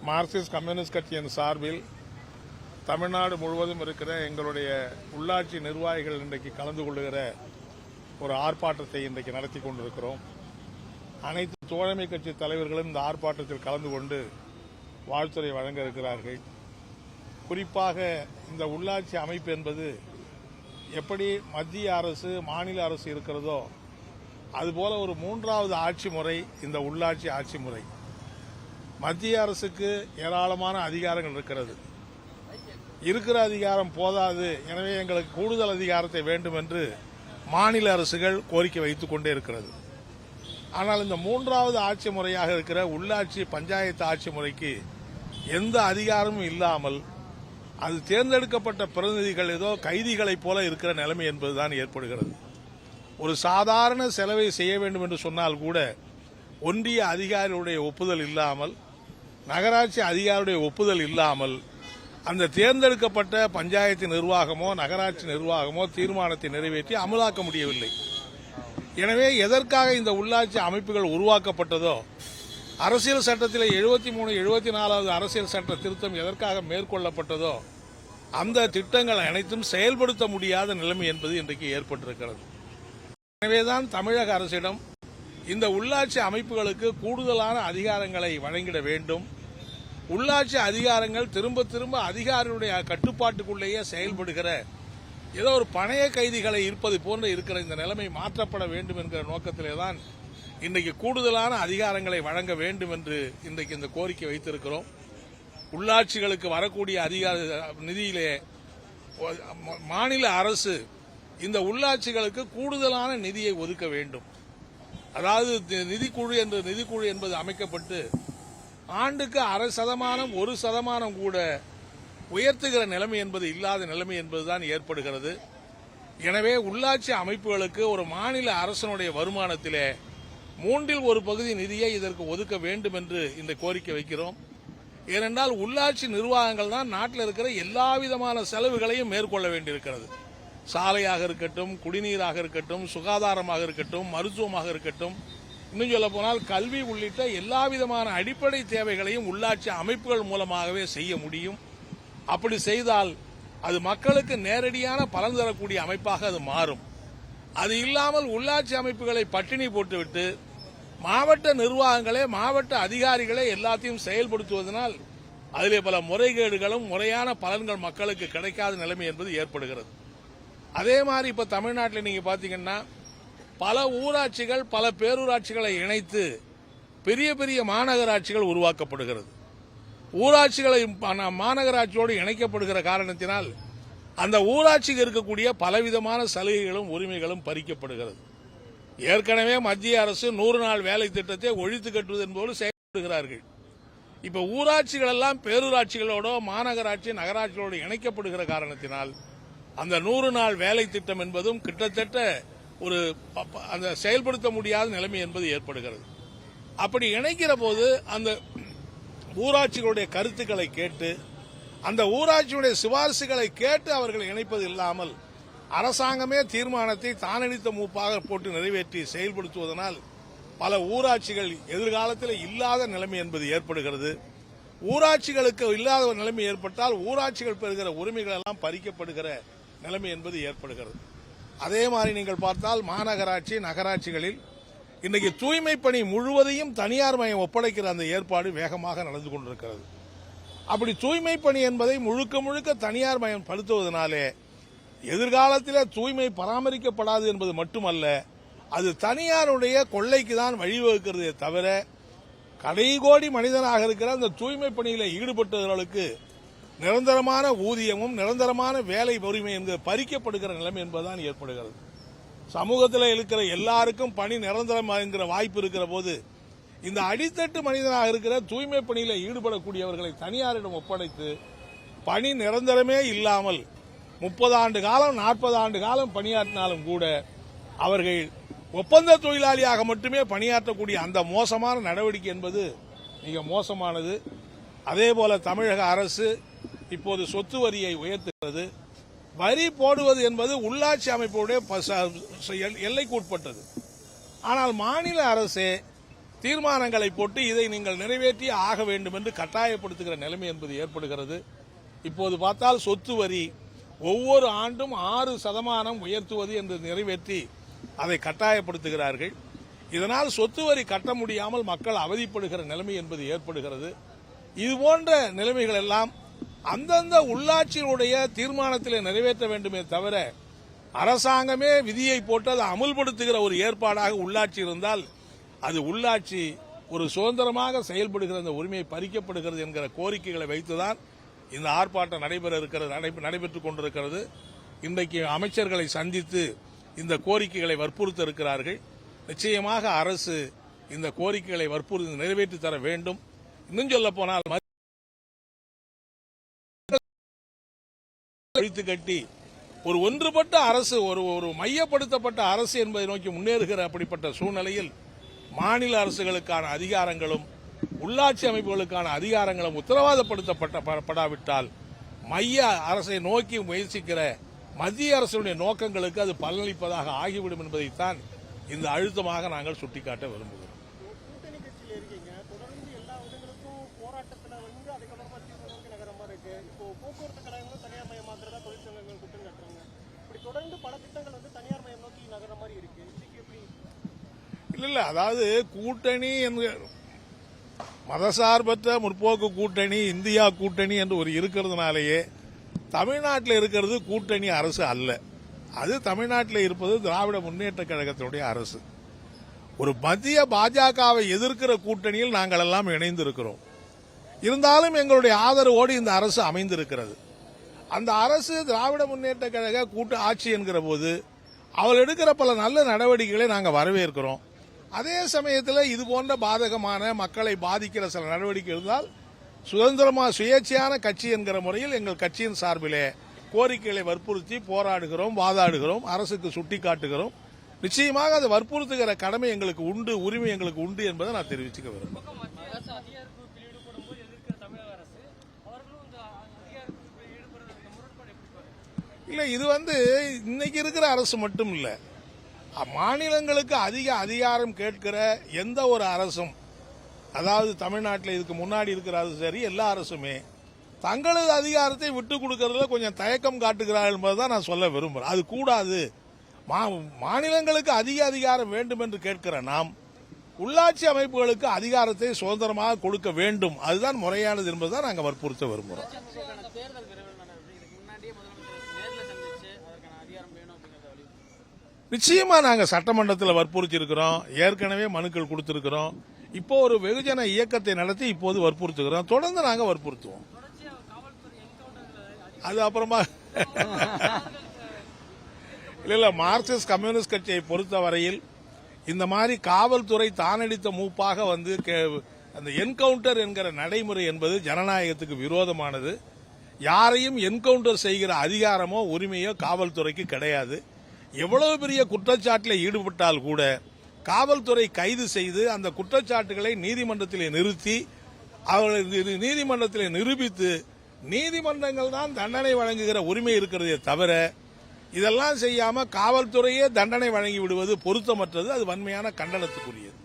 Marxist communist கட்சியின் சார்பில் தமிழ்நாடு முழுவதும் இருக்கிற எங்களுடைய உள்ளாட்சி நிர்வாகிகள் இன்றைக்கு கலந்து கொள்ளுகிற ஒரு ஆர்ப்பாட்டத்தை இன்றைக்கு நடத்தி கொண்டிருக்கிறோம். அனைத்து தோழமை கட்சி தலைவர்களும் இந்த ஆர்ப்பாட்டத்தில் கலந்து கொண்டு வாழ்த்துரை வழங்க இருக்கிறார்கள். குறிப்பாக இந்த உள்ளாட்சி அமைப்பு என்பது எப்படி மத்திய அரசு மாநில அரசு இருக்கிறதோ அதுபோல ஒரு மூன்றாவது ஆட்சி முறை இந்த உள்ளாட்சி ஆட்சி முறை. மத்திய அரசுக்கு ஏராளமான அதிகாரங்கள் இருக்கிறது. இருக்கிற அதிகாரம் போதாது, எனவே எங்களுக்கு கூடுதல் அதிகாரத்தை வேண்டும் என்று மாநில அரசுகள் கோரிக்கை வைத்துக் கொண்டே இருக்கிறது. ஆனால் இந்த மூன்றாவது ஆட்சி முறையாக இருக்கிற உள்ளாட்சி பஞ்சாயத்து ஆட்சி முறைக்கு எந்த அதிகாரமும் இல்லாமல் அது தேர்ந்தெடுக்கப்பட்ட பிரதிநிதிகள் ஏதோ கைதிகளைப் போல இருக்கிற நிலைமை என்பதுதான் ஏற்படுகிறது. ஒரு சாதாரண செலவை செய்ய வேண்டும் என்று சொன்னால் கூட ஒன்றிய அதிகாரிகளுடைய ஒப்புதல் இல்லாமல், நகராட்சி அதிகாரியுடைய ஒப்புதல் இல்லாமல் அந்த தேர்ந்தெடுக்கப்பட்ட பஞ்சாயத்து நிர்வாகமோ நகராட்சி நிர்வாகமோ தீர்மானத்தை நிறைவேற்றி அமலாக்க முடியவில்லை. எனவே எதற்காக இந்த உள்ளாட்சி அமைப்புகள் உருவாக்கப்பட்டதோ, அரசியல் சட்டத்தில் 73, 74வது அரசியல் சட்ட திருத்தம் எதற்காக மேற்கொள்ளப்பட்டதோ அந்த திட்டங்கள் அனைத்தும் செயல்படுத்த முடியாத நிலைமை என்பது இன்றைக்கு ஏற்பட்டிருக்கிறது. எனவேதான் தமிழக அரசிடம் இந்த உள்ளாட்சி அமைப்புகளுக்கு கூடுதலான அதிகாரங்களை வழங்கிட வேண்டும். உள்ளாட்சி அதிகாரங்கள் திரும்ப திரும்ப அதிகாரிகளுடைய கட்டுப்பாட்டுக்குள்ளேயே செயல்படுகிற ஏதோ ஒரு பணைய கைதிகளை இருப்பது போன்று இருக்கிற இந்த நிலைமை மாற்றப்பட வேண்டும் என்கிற நோக்கத்திலேதான் இன்றைக்கு கூடுதலான அதிகாரங்களை வழங்க வேண்டும் என்று இன்றைக்கு இந்த கோரிக்கை வைத்திருக்கிறோம். உள்ளாட்சிகளுக்கு வரக்கூடிய அதிகார நிதியிலே மாநில அரசு இந்த உள்ளாட்சிகளுக்கு கூடுதலான நிதியை ஒதுக்க வேண்டும். அதாவது நிதிக்குழு என்பது அமைக்கப்பட்டு ஆண்டுக்கு 0.5%, 1% கூட உயர்த்துகிற நிலைமை என்பது இல்லாத நிலைமை என்பதுதான் ஏற்படுகிறது. எனவே உள்ளாட்சி அமைப்புகளுக்கு ஒரு மாநில அரசனுடைய வருமானத்திலே 1/3 பகுதி நிதியை இதற்கு ஒதுக்க வேண்டும் என்று இந்த கோரிக்கை வைக்கிறோம். ஏனென்றால் உள்ளாட்சி நிர்வாகங்கள் தான் நாட்டில் இருக்கிற எல்லா விதமான செலவுகளையும் மேற்கொள்ள வேண்டியிருக்கிறது. சாலையாக இருக்கட்டும், குடிநீராக இருக்கட்டும், சுகாதாரமாக இருக்கட்டும், மருத்துவமாக இருக்கட்டும், இன்னும் சொல்ல போனால் கல்வி உள்ளிட்ட எல்லா விதமான அடிப்படை தேவைகளையும் உள்ளாட்சி அமைப்புகள் மூலமாகவே செய்ய முடியும். அப்படி செய்தால் அது மக்களுக்கு நேரடியான பலன் தரக்கூடிய அமைப்பாக அது மாறும். அது இல்லாமல் உள்ளாட்சி அமைப்புகளை பட்டினி போட்டுவிட்டு மாவட்ட நிர்வாகங்களே மாவட்ட அதிகாரிகளே எல்லாத்தையும் செயல்படுத்துவதனால் அதிலே பல முறைகேடுகளும் முறையான பலன்கள் மக்களுக்கு கிடைக்காத நிலைமை என்பது ஏற்படுகிறது. அதே மாதிரி இப்ப தமிழ்நாட்டில் நீங்க பாத்தீங்கன்னா பல ஊராட்சிகள் பல பேரூராட்சிகளை இணைத்து பெரிய பெரிய மாநகராட்சிகள் உருவாக்கப்படுகிறது. ஊராட்சிகளை மாநகராட்சியோடு இணைக்கப்படுகிற காரணத்தினால் அந்த ஊராட்சிக்கு இருக்கக்கூடிய பலவிதமான சலுகைகளும் உரிமைகளும் பறிக்கப்படுகிறது. ஏற்கனவே மத்திய அரசு 100 நாள் வேலை திட்டத்தை ஒழித்து கட்டுவது என்பது செயல்படுகிறார்கள். இப்ப ஊராட்சிகள் எல்லாம் பேரூராட்சிகளோட மாநகராட்சி நகராட்சிகளோடு இணைக்கப்படுகிற காரணத்தினால் அந்த 100 நாள் வேலை திட்டம் என்பதும் கிட்டத்தட்ட ஒரு அந்த செயல்படுத்த முடியாத நிலைமை என்பது ஏற்படுகிறது. அப்படி இணைக்கிற போது அந்த ஊராட்சிகளுடைய கருத்துக்களை கேட்டு அந்த ஊராட்சியுடைய சிபாரிசுகளை கேட்டு அவர்கள் இணைப்பது இல்லாமல் அரசாங்கமே தீர்மானத்தை தானடித்த மூப்பாக போட்டு நிறைவேற்றி செயல்படுத்துவதனால் பல ஊராட்சிகள் எதிர்காலத்தில் இல்லாத நிலைமை என்பது ஏற்படுகிறது. ஊராட்சிகளுக்கு இல்லாத நிலைமை ஏற்பட்டால் ஊராட்சிகள் பெறுகிற உரிமைகள் எல்லாம் பறிக்கப்படுகிற நிலைமை என்பது ஏற்படுகிறது. அதே மாதிரி நீங்கள் பார்த்தால் மாநகராட்சி நகராட்சிகளில் இன்றைக்கு தூய்மை பணி முழுவதையும் தனியார் மயம் ஒப்படைக்கிற அந்த ஏற்பாடு வேகமாக நடந்து கொண்டிருக்கிறது. அப்படி தூய்மை பணி என்பதை முழுக்க முழுக்க தனியார் மயம் படுத்துவதனாலே எதிர்காலத்தில் தூய்மை பராமரிக்கப்படாது என்பது மட்டுமல்ல, அது தனியாருடைய கொள்ளைக்கு தான் வழிவகுக்கிறதே தவிர கடைகோடி மனிதனாக இருக்கிற அந்த தூய்மை பணியில ஈடுபட்டவர்களுக்கு நிரந்தரமான ஊதியமும் நிரந்தரமான வேலை உரிமை என்பது பறிக்கப்படுகிற நிலைமை என்பதுதான் ஏற்படுகிறது. சமூகத்தில் இருக்கிற எல்லாருக்கும் பணி நிரந்தரம் என்கிற வாய்ப்பு இருக்கிற போது இந்த அடித்தட்டு மனிதனாக இருக்கிற தூய்மை பணியில் ஈடுபடக்கூடியவர்களை தனியாரிடம் ஒப்படைத்து பணி நிரந்தரமே இல்லாமல் 30 ஆண்டு காலம் 40 ஆண்டு காலம் பணியாற்றினாலும் கூட அவர்கள் ஒப்பந்த தொழிலாளியாக மட்டுமே பணியாற்றக்கூடிய அந்த மோசமான நடவடிக்கை என்பது மிக மோசமானது. அதேபோல தமிழக அரசு இப்போது சொத்து வரியை உயர்த்துகிறது. வரி போடுவது என்பது உள்ளாட்சி அமைப்புடைய எல்லைக்கு உட்பட்டது. ஆனால் மாநில அரசே தீர்மானங்களை போட்டு இதை நீங்கள் நிறைவேற்றி ஆக வேண்டும் என்று கட்டாயப்படுத்துகிற நிலைமை என்பது ஏற்படுகிறது. இப்போது பார்த்தால் சொத்து வரி ஒவ்வொரு ஆண்டும் 6% உயர்த்துவது என்று நிறைவேற்றி அதை கட்டாயப்படுத்துகிறார்கள். இதனால் சொத்து வரி கட்ட முடியாமல் மக்கள் அவதிப்படுகிற நிலைமை என்பது ஏற்படுகிறது. இதுபோன்ற நிலைமைகள் எல்லாம் அந்தந்த உள்ளாட்சியினுடைய தீர்மானத்தில் நிறைவேற்ற வேண்டுமே தவிர அரசாங்கமே விதியை போட்டு அதை அமுல்படுத்துகிற ஒரு ஏற்பாடாக உள்ளாட்சி இருந்தால் அது உள்ளாட்சி ஒரு சுதந்திரமாக செயல்படுகிற அந்த உரிமையை பறிக்கப்படுகிறது என்கிற கோரிக்கைகளை வைத்துதான் இந்த ஆர்ப்பாட்டம் நடைபெற்றுக் கொண்டிருக்கிறது. இன்றைக்கு அமைச்சர்களை சந்தித்து இந்த கோரிக்கைகளை வற்புறுத்த இருக்கிறார்கள். நிச்சயமாக அரசு இந்த கோரிக்கைகளை வற்புறுத்தி நிறைவேற்றி தர வேண்டும். இன்னும் சொல்ல போனால் கட்டி ஒரு ஒன்றுபட்ட அரசு, ஒரு மையப்படுத்தப்பட்ட அரசு என்பதை நோக்கி முன்னேறுகிற அப்படிப்பட்ட சூழ்நிலையில் மாநில அரசுகளுக்கான அதிகாரங்களும் உள்ளாட்சி அமைப்புகளுக்கான அதிகாரங்களும் உத்தரவாதப்படுத்தப்படாவிட்டால் மைய அரசை நோக்கி முயற்சிக்கிற மத்திய அரசுடைய நோக்கங்களுக்கு அது பலனளிப்பதாக ஆகிவிடும் என்பதைத்தான் இந்த அழுத்தமாக நாங்கள் சுட்டிக்காட்ட விரும்புகிறோம். இல்ல, அதாவது கூட்டணி மதசார்பற்ற முற்போக்கு கூட்டணி, இந்தியா கூட்டணி என்று ஒரு இருக்கிறதுனாலேயே தமிழ்நாட்டில் இருக்கிறது கூட்டணி அரசு அல்ல. அது தமிழ்நாட்டில் இருப்பது திராவிட முன்னேற்ற கழகத்தினுடைய அரசு. ஒரு மத்திய பாஜகவை எதிர்க்கிற கூட்டணியில் நாங்கள் எல்லாம் இணைந்திருக்கிறோம். இருந்தாலும் எங்களுடைய ஆதரவோடு இந்த அரசு அமைந்திருக்கிறது. அந்த அரசு திராவிட முன்னேற்ற கழக கூட்டு ஆட்சி என்கிற போது அவள் எடுக்கிற பல நல்ல நடவடிக்கைகளை நாங்கள் வரவேற்கிறோம். அதே சமயத்தில் இது போன்ற பாதகமான மக்களை பாதிக்கிற சில நடவடிக்கை இருந்தால் சுயேட்சையான கட்சி என்கிற முறையில் எங்கள் கட்சியின் சார்பிலே கோரிக்கைகளை வற்புறுத்தி போராடுகிறோம், வாதாடுகிறோம், அரசுக்கு சுட்டிக்காட்டுகிறோம். நிச்சயமாக அதை வற்புறுத்துகிற கடமை எங்களுக்கு உண்டு, உரிமை எங்களுக்கு உண்டு என்பதை நான் தெரிவிச்சுக்க விரும்புகிறேன். இல்ல, இது இன்னைக்கு இருக்கிற அரசு மட்டும் இல்ல, மாநிலங்களுக்கு அதிக அதிகாரம் கேட்கிற எந்த ஒரு அரசும், அதாவது தமிழ்நாட்டில் இதுக்கு முன்னாடி இருக்கிற அரசு சரி, எல்லா அரசுமே தங்களது அதிகாரத்தை விட்டுக் கொடுக்கறதுல கொஞ்சம் தயக்கம் காட்டுகிறார்கள் என்பதுதான் நான் சொல்ல விரும்புகிறேன். அது கூடாது. மாநிலங்களுக்கு அதிக அதிகாரம் வேண்டும் என்று கேட்கிற நாம் உள்ளாட்சி அமைப்புகளுக்கு அதிகாரத்தை சுதந்திரமாக கொடுக்க வேண்டும். அதுதான் முறையானது என்பதுதான் நாங்கள் வற்புறுத்த விரும்புகிறோம். நிச்சயமா நாங்கள் சட்டமன்றத்தில் வற்புறுத்தி இருக்கிறோம். ஏற்கனவே மனுக்கள் கொடுத்திருக்கிறோம். இப்போ ஒரு வெகுஜன இயக்கத்தை நடத்தி இப்போது வற்புறுத்துகிறோம். தொடர்ந்து நாங்கள் வற்புறுத்துவோம். அது அப்புறமா இல்ல, மார்க்சிஸ்ட் கம்யூனிஸ்ட் கட்சியை பொறுத்தவரையில் இந்த மாதிரி காவல்துறை தானடித்த மூப்பாக அந்த என்கவுண்டர் என்கிற நடைமுறை என்பது ஜனநாயகத்துக்கு விரோதமானது. யாரையும் என்கவுண்டர் செய்கிற அதிகாரமோ உரிமையோ காவல்துறைக்கு கிடையாது. எவ்வளவு பெரிய குற்றச்சாட்டில் ஈடுபட்டால் கூட காவல்துறை கைது செய்து அந்த குற்றச்சாட்டுகளை நீதிமன்றத்திலே நிறுத்தி அவர்களை நீதிமன்றத்திலே நிரூபித்து நீதிமன்றங்கள் தான் தண்டனை வழங்குகிற உரிமை இருக்கிறதே தவிர இதெல்லாம் செய்யாம காவல்துறையே தண்டனை வழங்கி விடுவது பொருத்தமற்றது. அது வன்மையான கண்டனத்துக்குரியது.